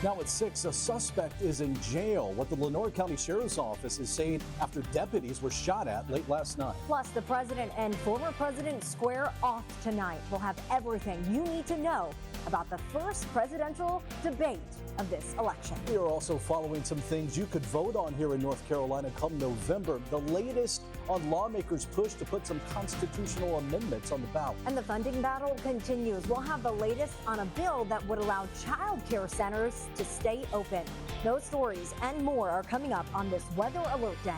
Now at 6, a suspect is in jail. What the Lenoir County Sheriff's Office is saying after deputies were shot at late last night. Plus, the president and former president square off tonight. We'll have everything you need to know about the first presidential debate of this election. We are also following some things you could vote on here in North Carolina come November. The latest on lawmakers' push to put some constitutional amendments on the ballot. And the funding battle continues. We'll have the latest on a bill that would allow child care centers to stay open. Those stories and more are coming up on this Weather Alert Day.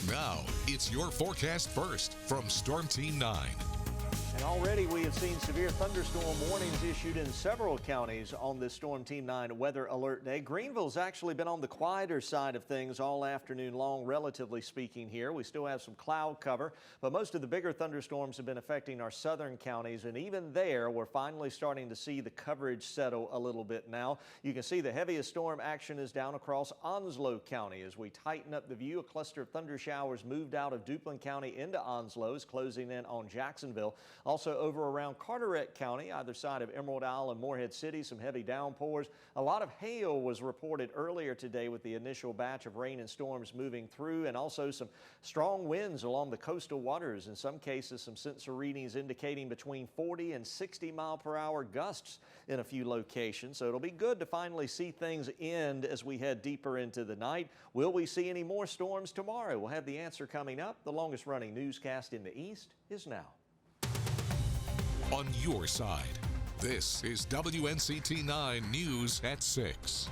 Now, it's your forecast first from Storm Team 9. And already we have seen severe thunderstorm warnings issued in several counties on this Storm Team 9 Weather Alert Day. Greenville's actually been on the quieter side of things all afternoon long, relatively speaking here. We still have some cloud cover, but most of the bigger thunderstorms have been affecting our southern counties, and even there, we're finally starting to see the coverage settle a little bit now. You can see the heaviest storm action is down across Onslow County. As we tighten up the view, a cluster of thunder showers moved out of Duplin County into Onslow, is closing in on Jacksonville. Also over around Carteret County, either side of Emerald Isle and Morehead City, some heavy downpours. A lot of hail was reported earlier today with the initial batch of rain and storms moving through, and also some strong winds along the coastal waters. In some cases, some sensor readings indicating between 40 and 60 mile per hour gusts in a few locations. So it'll be good to finally see things end as we head deeper into the night. Will we see any more storms tomorrow? We'll have the answer coming up. The longest running newscast in the East is now. On your side, this is WNCT 9 News at 6.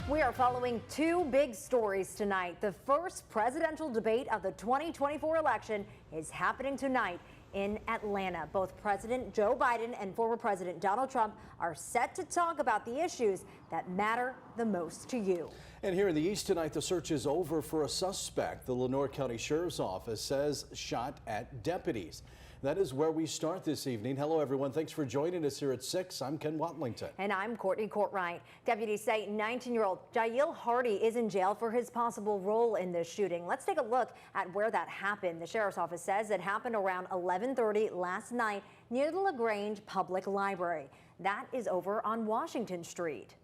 We are following two big stories tonight. The first presidential debate of the 2024 election is happening tonight in Atlanta. Both President Joe Biden and former President Donald Trump are set to talk about the issues that matter the most to you. And here in the East tonight, the search is over for a suspect. The Lenoir County Sheriff's Office says shot at deputies. That is where we start this evening. Hello, everyone. Thanks for joining us here at 6. I'm Ken Watlington. And I'm Courtney Courtwright. Deputies say 19-year-old Jail Hardy is in jail for his possible role in this shooting. Let's take a look at where that happened. The Sheriff's Office says it happened around 11:30 last night near the LaGrange Public Library. That is over on Washington Street.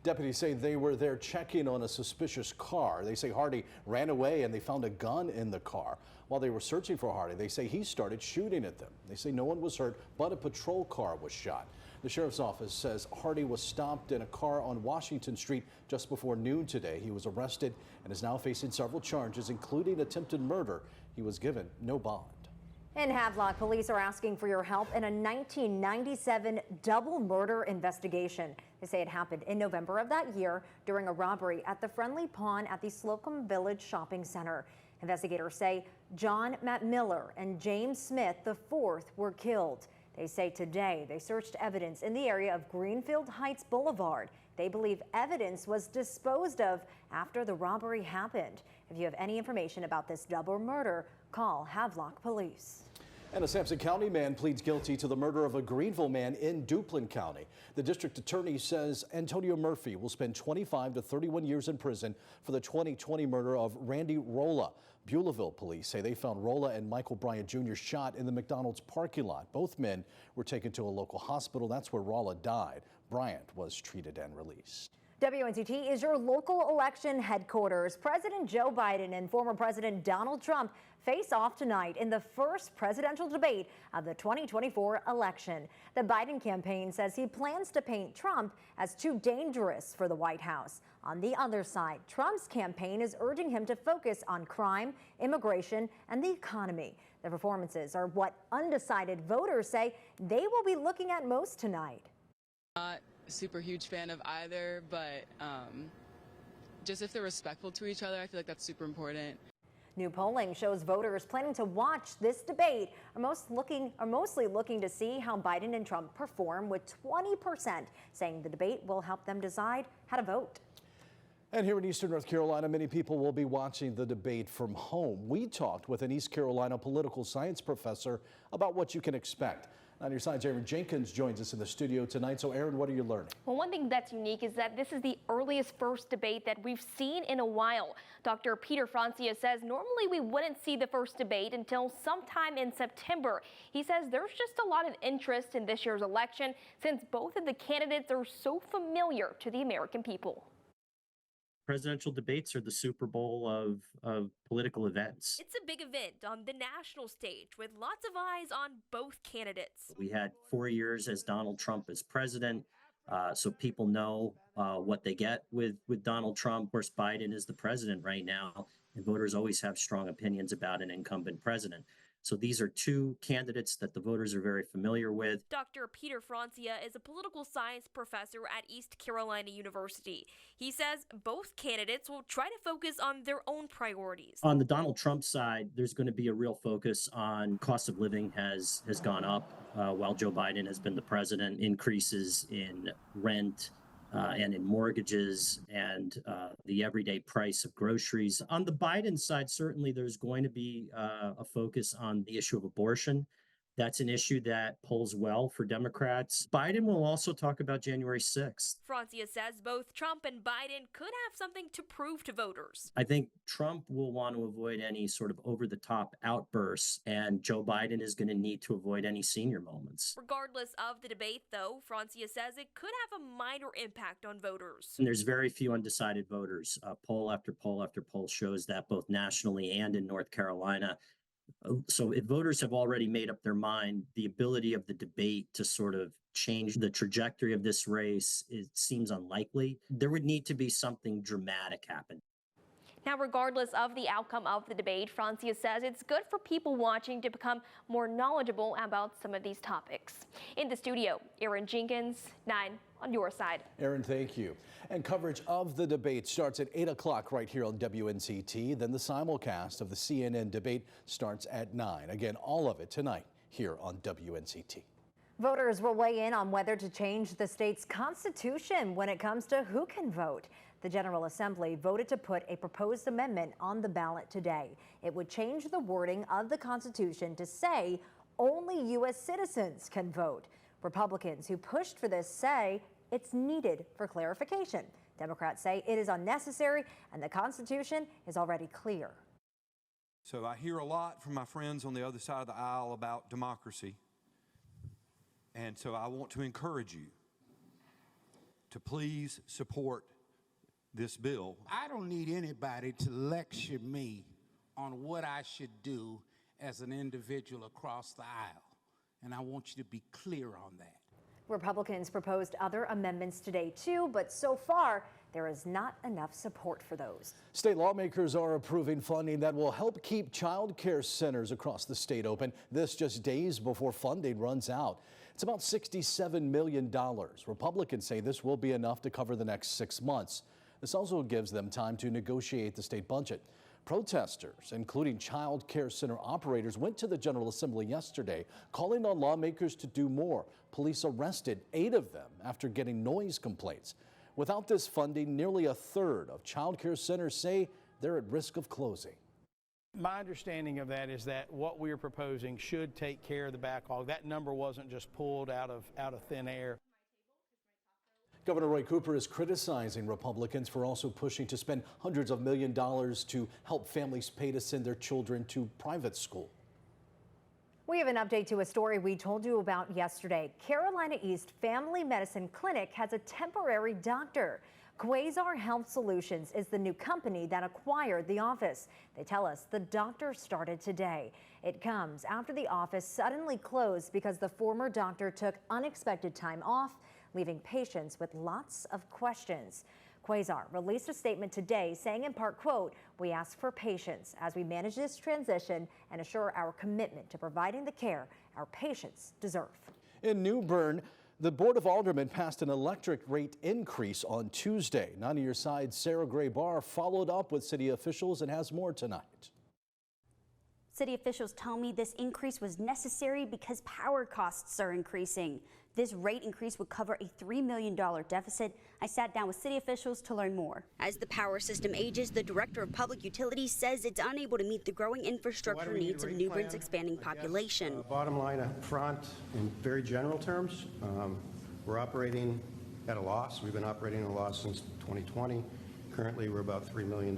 Deputies say they were there checking on a suspicious car. They say Hardy ran away and they found a gun in the car. While they were searching for Hardy, they say he started shooting at them. They say no one was hurt, but a patrol car was shot. The Sheriff's Office says Hardy was stopped in a car on Washington Street just before noon today. He was arrested and is now facing several charges, including attempted murder. He was given no bond. In Havelock, police are asking for your help in a 1997 double murder investigation. They say it happened in November of that year during a robbery at the Friendly Pond at the Slocum Village Shopping Center. Investigators say John Matt Miller and James Smith IV were killed. They say today they searched evidence in the area of Greenfield Heights Boulevard. They believe evidence was disposed of after the robbery happened. If you have any information about this double murder, call Havelock Police. And a Sampson County man pleads guilty to the murder of a Greenville man in Duplin County. The district attorney says Antonio Murphy will spend 25 to 31 years in prison for the 2020 murder of Randy Rolla. Beulahville police say they found Rolla and Michael Bryant Jr. shot in the McDonald's parking lot. Both men were taken to a local hospital. That's where Rolla died. Bryant was treated and released. WNCT is your local election headquarters. President Joe Biden and former President Donald Trump face off tonight in the first presidential debate of the 2024 election. The Biden campaign says he plans to paint Trump as too dangerous for the White House. On the other side, Trump's campaign is urging him to focus on crime, immigration, and the economy. The performances are what undecided voters say they will be looking at most tonight. Not super huge fan of either, but just if they're respectful to each other, I feel like that's super important. New polling shows voters planning to watch this debate are mostly looking to see how Biden and Trump perform, with 20% saying the debate will help them decide how to vote. And here in Eastern North Carolina, many people will be watching the debate from home. We talked with an East Carolina political science professor about what you can expect. On your sides, Aaron Jenkins joins us in the studio tonight. So, Aaron, what are you learning? Well, one thing that's unique is that this is the earliest first debate that we've seen in a while. Dr. Peter Francia says normally we wouldn't see the first debate until sometime in September. He says there's just a lot of interest in this year's election since both of the candidates are so familiar to the American people. Presidential debates are the Super Bowl of political events. It's a big event on the national stage with lots of eyes on both candidates. We had 4 years as Donald Trump as president, so people know what they get with Donald Trump. Of course, Biden is the president right now, and voters always have strong opinions about an incumbent president. So these are two candidates that the voters are very familiar with. Dr. Peter Francia is a political science professor at East Carolina University. He says both candidates will try to focus on their own priorities. On the Donald Trump side, there's going to be a real focus on cost of living has gone up while Joe Biden has been the president. Increases in rent and in mortgages and the everyday price of groceries. On the Biden side, certainly there's going to be a focus on the issue of abortion. That's an issue that polls well for Democrats. Biden will also talk about January 6th. Francia says both Trump and Biden could have something to prove to voters. I think Trump will want to avoid any sort of over-the-top outbursts, and Joe Biden is going to need to avoid any senior moments. Regardless of the debate, though, Francia says it could have a minor impact on voters. And there's very few undecided voters. Poll after poll after poll shows that both nationally and in North Carolina. So if voters have already made up their mind, the ability of the debate to sort of change the trajectory of this race, it seems unlikely. There would need to be something dramatic happen. Now, regardless of the outcome of the debate, Francia says it's good for people watching to become more knowledgeable about some of these topics. In the studio, Aaron Jenkins, 9 on your side. Aaron, thank you. And coverage of the debate starts at 8 o'clock right here on WNCT. Then the simulcast of the CNN debate starts at 9. Again, all of it tonight here on WNCT. Voters will weigh in on whether to change the state's constitution when it comes to who can vote. The General Assembly voted to put a proposed amendment on the ballot today. It would change the wording of the Constitution to say only U.S. citizens can vote. Republicans who pushed for this say it's needed for clarification. Democrats say it is unnecessary and the Constitution is already clear. So I hear a lot from my friends on the other side of the aisle about democracy. And so I want to encourage you to please support this bill. I don't need anybody to lecture me on what I should do as an individual across the aisle. And I want you to be clear on that. Republicans proposed other amendments today too, but so far there is not enough support for those. State lawmakers are approving funding that will help keep child care centers across the state open. This just days before funding runs out. It's about $67 million. Republicans say this will be enough to cover the next 6 months. This also gives them time to negotiate the state budget. Protesters, including child care center operators, went to the General Assembly yesterday, calling on lawmakers to do more. Police arrested 8 of them after getting noise complaints. Without this funding, nearly a third of child care centers say they're at risk of closing. My understanding of that is that what we're proposing should take care of the backlog. That number wasn't just pulled out of thin air. Governor Roy Cooper is criticizing Republicans for also pushing to spend hundreds of $millions to help families pay to send their children to private school. We have an update to a story we told you about yesterday. Carolina East Family Medicine Clinic has a temporary doctor. Quasar Health Solutions is the new company that acquired the office. They tell us the doctor started today. It comes after the office suddenly closed because the former doctor took unexpected time off, leaving patients with lots of questions. Quasar released a statement today saying in part, quote, "We ask for patience as we manage this transition and assure our commitment to providing the care our patients deserve." In New Bern, the Board of Aldermen passed an electric rate increase on Tuesday. 9 on your side, Sarah Gray Barr followed up with city officials and has more tonight. City officials tell me this increase was necessary because power costs are increasing. This rate increase would cover a $3 million deficit. I sat down with city officials to learn more. As the power system ages, the Director of Public Utilities says it's unable to meet the growing infrastructure needs of New Bern's expanding population. Bottom line up front, in very general terms, we're operating at a loss. We've been operating at a loss since 2020. Currently, we're about $3 million.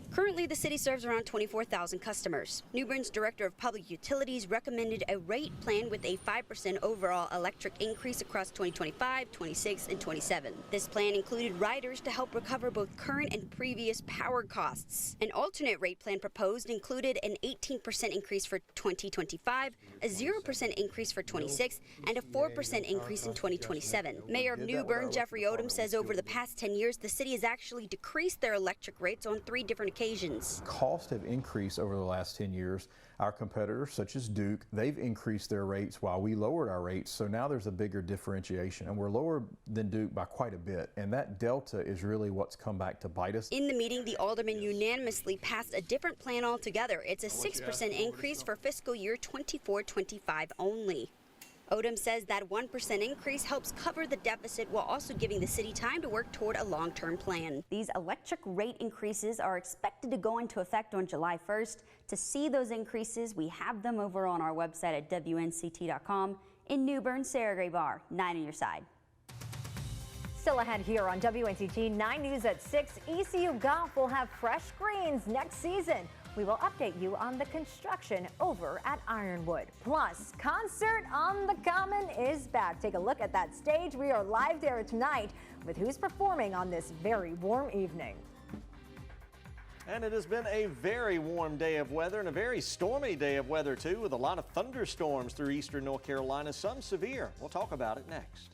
Currently, the city serves around 24,000 customers. New Bern's Director of Public Utilities recommended a rate plan with a 5% overall electric increase across 2025, 26, and 27. This plan included riders to help recover both current and previous power costs. An alternate rate plan proposed included an 18% increase for 2025, a 0% increase for 26, and a 4% increase in 2027. Mayor of New Bern, Jeffrey Odom, says over the past 10 years, the city has actually decreased their electric rates on 3 different occasions. Costs have increased over the last 10 years. Our competitors, such as Duke, they've increased their rates while we lowered our rates. So now there's a bigger differentiation, and we're lower than Duke by quite a bit. And that delta is really what's come back to bite us. In the meeting, the aldermen unanimously passed a different plan altogether. It's a 6% increase for fiscal year 24-25 only. Odom says that 1% increase helps cover the deficit while also giving the city time to work toward a long-term plan. These electric rate increases are expected to go into effect on July 1st. To see those increases, we have them over on our website at WNCT.com. In New Bern, Sarah Graybar, 9 on your side. Still ahead here on WNCT 9 News at 6, ECU Golf will have fresh greens next season. We will update you on the construction over at Ironwood. Plus, Concert on the Common is back. Take a look at that stage. We are live there tonight with who's performing on this very warm evening. And it has been a very warm day of weather and a very stormy day of weather, too, with a lot of thunderstorms through eastern North Carolina, some severe. We'll talk about it next.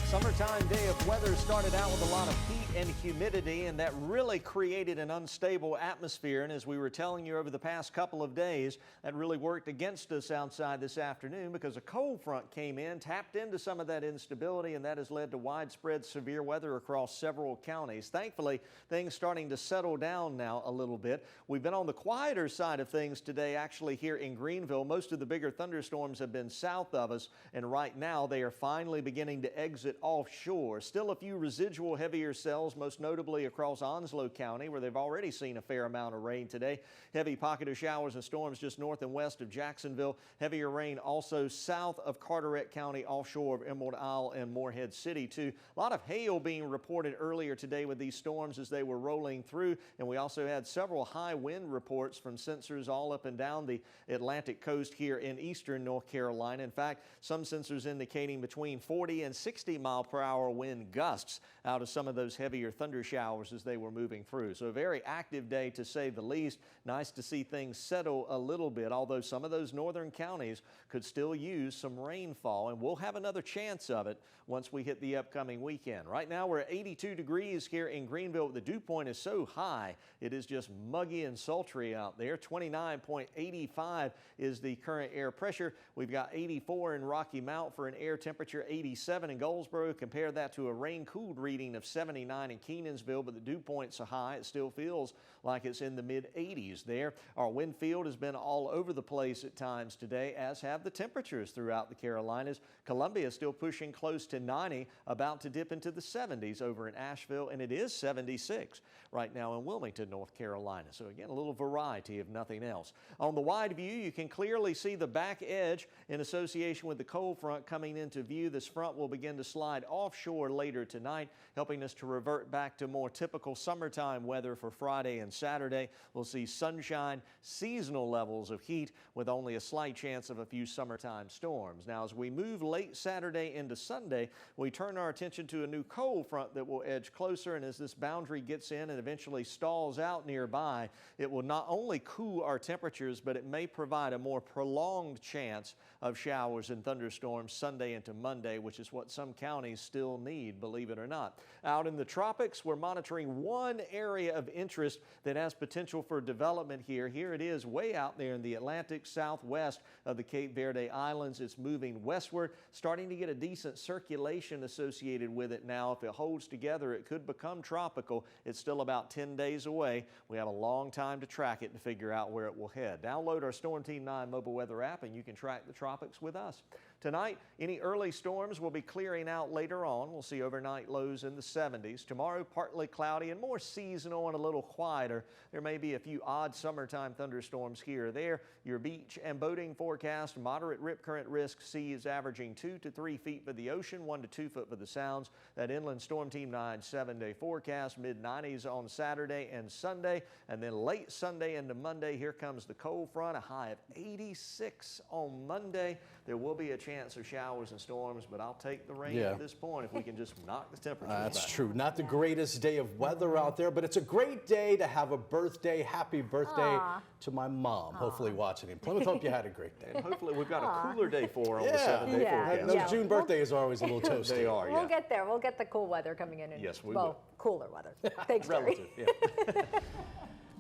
Summertime day of weather started out with a lot of heat and humidity, and that really created an unstable atmosphere. And as we were telling you over the past couple of days, that really worked against us outside this afternoon because a cold front came in, tapped into some of that instability, and that has led to widespread severe weather across several counties. Thankfully, things starting to settle down now a little bit. We've been on the quieter side of things today, actually here in Greenville. Most of the bigger thunderstorms have been south of us, and right now they are finally beginning to exit offshore. Still a few residual heavier cells, most notably across Onslow County, where they've already seen a fair amount of rain today. Heavy pocket of showers and storms just north and west of Jacksonville. Heavier rain also south of Carteret County, offshore of Emerald Isle and Morehead City, too. A lot of hail being reported earlier today with these storms as they were rolling through, and we also had several high wind reports from sensors all up and down the Atlantic coast here in eastern North Carolina. In fact, some sensors indicating between 40 and 60 mile-per-hour wind gusts out of some of those heavier thunder showers as they were moving through. So a very active day to say the least. Nice to see things settle a little bit, although some of those northern counties could still use some rainfall, and we'll have another chance of it once we hit the upcoming weekend. Right now we're at 82 degrees here in Greenville. The dew point is so high it is just muggy and sultry out there. 29.85 is the current air pressure. We've got 84 in Rocky Mount for an air temperature, 87 in Goldsboro. Compare that to a rain-cooled reading of 79 in Kenansville, but the dew point's so high it still feels like it's in the mid-80s there. Our wind field has been all over the place at times today, as have the temperatures throughout the Carolinas. Columbia is still pushing close to 90, about to dip into the 70s over in Asheville, and it is 76 right now in Wilmington, North Carolina. So again, a little variety if nothing else. On the wide view, you can clearly see the back edge in association with the cold front coming into view. This front will begin to slide offshore later tonight, helping us to revert back to more typical summertime weather for Friday and Saturday. We'll see sunshine, seasonal levels of heat with only a slight chance of a few summertime storms. Now, as we move late Saturday into Sunday, we turn our attention to a new cold front that will edge closer, and as this boundary gets in and eventually stalls out nearby, it will not only cool our temperatures, but it may provide a more prolonged chance of showers and thunderstorms Sunday into Monday, which is what some counties still need, believe it or not. Out in the tropics, we're monitoring one area of interest that has potential for development here. Here it is way out there in the Atlantic southwest of the Cape Verde Islands. It's moving westward, starting to get a decent circulation associated with it now. If it holds together, it could become tropical. It's still about 10 days away. We have a long time to track it to figure out where it will head. Download our Storm Team 9 mobile weather app and you can track the tropics with us. Tonight, any early storms will be clearing out later on. We'll see overnight lows in the 70s. Tomorrow, partly cloudy and more seasonal and a little quieter. There may be a few odd summertime thunderstorms here or there. Your beach and boating forecast, moderate rip current risk. Sea is averaging 2 to 3 feet for the ocean, 1 to 2 foot for the sounds. That inland Storm Team 9 7-day forecast, mid-90s on Saturday and Sunday. And then late Sunday into Monday, here comes the cold front, a high of 86 on Monday. There will be a chance of showers and storms, but I'll take the rain at this point if we can just knock the temperature back. That's true. Not the greatest day of weather out there, but it's a great day to have a birthday. Happy birthday to my mom, hopefully watching in Plymouth. Hope you had a great day. And hopefully we've got a cooler day for her on the 7-day forecast. Those June birthdays are always a little toasty. They are, We'll get there. We'll get the cool weather coming in. Yes, we will. Cooler weather. Thanks, Terry. Relative,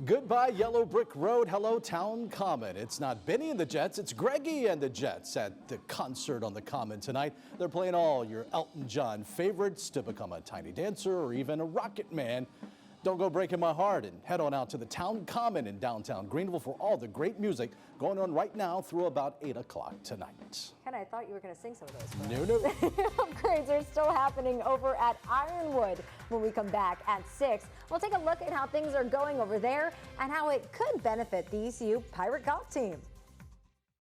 Goodbye, Yellow Brick Road. Hello, Town Common. It's not Benny and the Jets, it's Greggy and the Jets at the concert on the Common tonight. They're playing all your Elton John favorites to become a tiny dancer or even a rocket man. Don't go breaking my heart and head on out to the Town Common in downtown Greenville for all the great music going on right now through about 8 o'clock tonight. Ken, I thought you were going to sing some of those. No. Upgrades are still happening over at Ironwood. When we come back at 6, we'll take a look at how things are going over there and how it could benefit the ECU Pirate Golf Team.